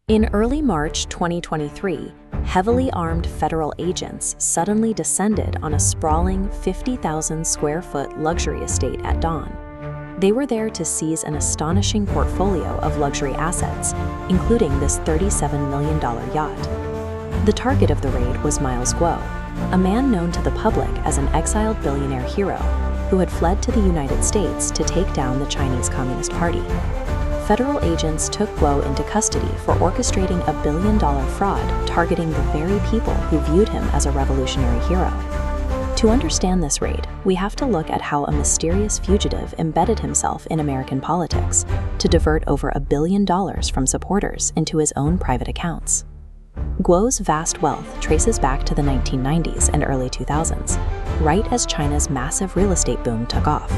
In early March 2023, heavily armed federal agents suddenly descended on a sprawling 50,000 square foot luxury estate at dawn. They were there to seize an astonishing portfolio of luxury assets, including this $37 million yacht. The target of the raid was Miles Guo, a man known to the public as an exiled billionaire hero who had fled to the United States to take down the Chinese Communist Party. Federal agents took Guo into custody for orchestrating a billion-dollar fraud targeting the very people who viewed him as a revolutionary hero. To understand this raid, we have to look at how a mysterious fugitive embedded himself in American politics to divert over $1 billion from supporters into his own private accounts. Guo's vast wealth traces back to the 1990s and early 2000s, right as China's massive real estate boom took off.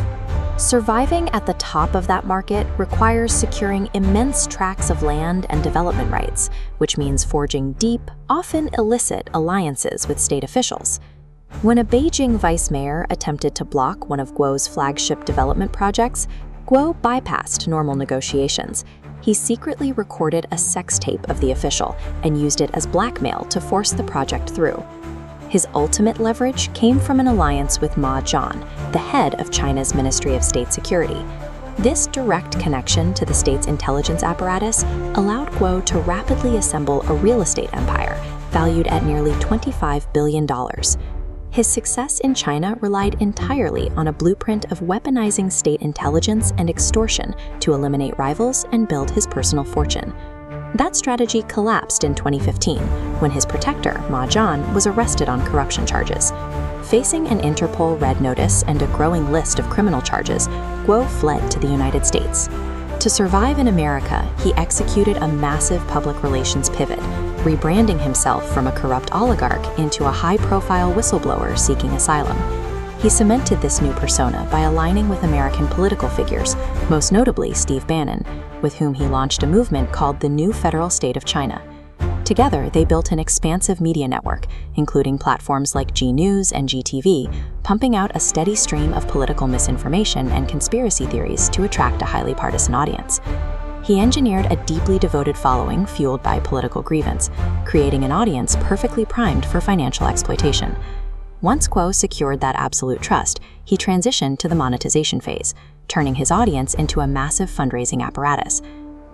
Surviving at the top of that market requires securing immense tracts of land and development rights, which means forging deep, often illicit alliances with state officials. When a Beijing vice mayor attempted to block one of Guo's flagship development projects, Guo bypassed normal negotiations. He secretly recorded a sex tape of the official and used it as blackmail to force the project through. His ultimate leverage came from an alliance with Ma Jian, the head of China's Ministry of State Security. This direct connection to the state's intelligence apparatus allowed Guo to rapidly assemble a real estate empire valued at nearly $25 billion. His success in China relied entirely on a blueprint of weaponizing state intelligence and extortion to eliminate rivals and build his personal fortune. That strategy collapsed in 2015 when his protector, Ma Jian, was arrested on corruption charges. Facing an Interpol red notice and a growing list of criminal charges, Guo fled to the United States. To survive in America, he executed a massive public relations pivot, rebranding himself from a corrupt oligarch into a high-profile whistleblower seeking asylum. He cemented this new persona by aligning with American political figures, most notably Steve Bannon, with whom he launched a movement called the New Federal State of China. Together, they built an expansive media network, including platforms like G News and GTV, pumping out a steady stream of political misinformation and conspiracy theories to attract a highly partisan audience. He engineered a deeply devoted following fueled by political grievance, creating an audience perfectly primed for financial exploitation. Once Guo secured that absolute trust, he transitioned to the monetization phase, turning his audience into a massive fundraising apparatus.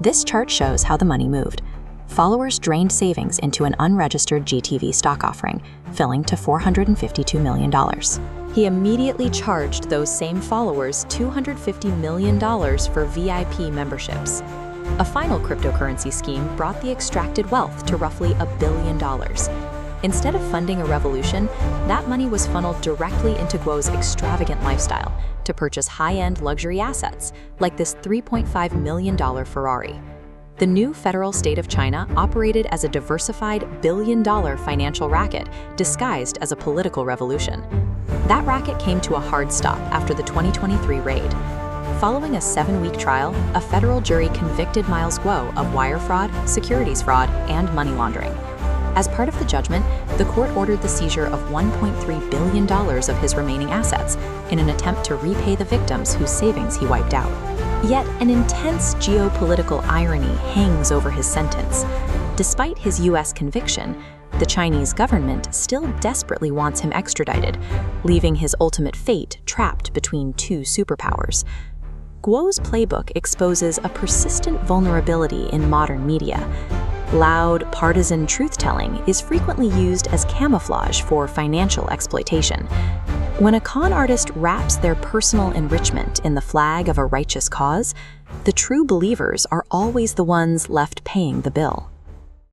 This chart shows how the money moved. Followers drained savings into an unregistered GTV stock offering, filling to $452 million. He immediately charged those same followers $250 million for VIP memberships. A final cryptocurrency scheme brought the extracted wealth to roughly $1 billion. Instead of funding a revolution, that money was funneled directly into Guo's extravagant lifestyle to purchase high-end luxury assets, like this $3.5 million Ferrari. The new federal state of China operated as a diversified billion-dollar financial racket disguised as a political revolution. That racket came to a hard stop after the 2023 raid. Following a 7-week trial, a federal jury convicted Miles Guo of wire fraud, securities fraud, and money laundering. As part of the judgment, the court ordered the seizure of $1.3 billion of his remaining assets in an attempt to repay the victims whose savings he wiped out. Yet an intense geopolitical irony hangs over his sentence. Despite his U.S. conviction, the Chinese government still desperately wants him extradited, leaving his ultimate fate trapped between two superpowers. Guo's playbook exposes a persistent vulnerability in modern media. Loud, partisan truth-telling is frequently used as camouflage for financial exploitation. When a con artist wraps their personal enrichment in the flag of a righteous cause, the true believers are always the ones left paying the bill.